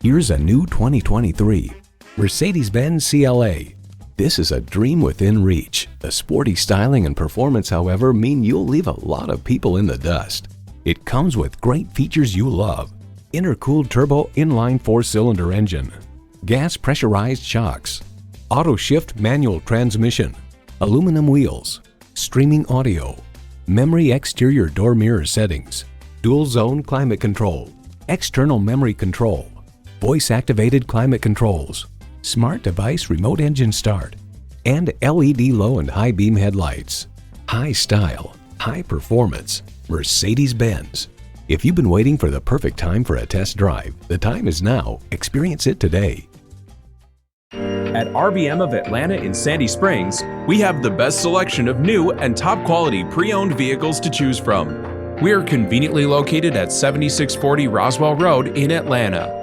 Here's a new 2023 Mercedes-Benz CLA. This is a dream within reach. The sporty styling and performance, however, mean you'll leave a lot of people in the dust. It comes with great features you love. Intercooled turbo inline 4-cylinder engine, gas pressurized shocks, auto shift manual transmission, aluminum wheels, streaming audio, memory exterior door mirror settings, dual zone climate control, external memory control, voice activated climate controls, smart device remote engine start, and LED low and high beam headlights. High style, high performance, Mercedes-Benz. If you've been waiting for the perfect time for a test drive, the time is now. Experience it today. At RBM of Atlanta in Sandy Springs, we have the best selection of new and top quality pre-owned vehicles to choose from. We are conveniently located at 7640 Roswell Road in Atlanta.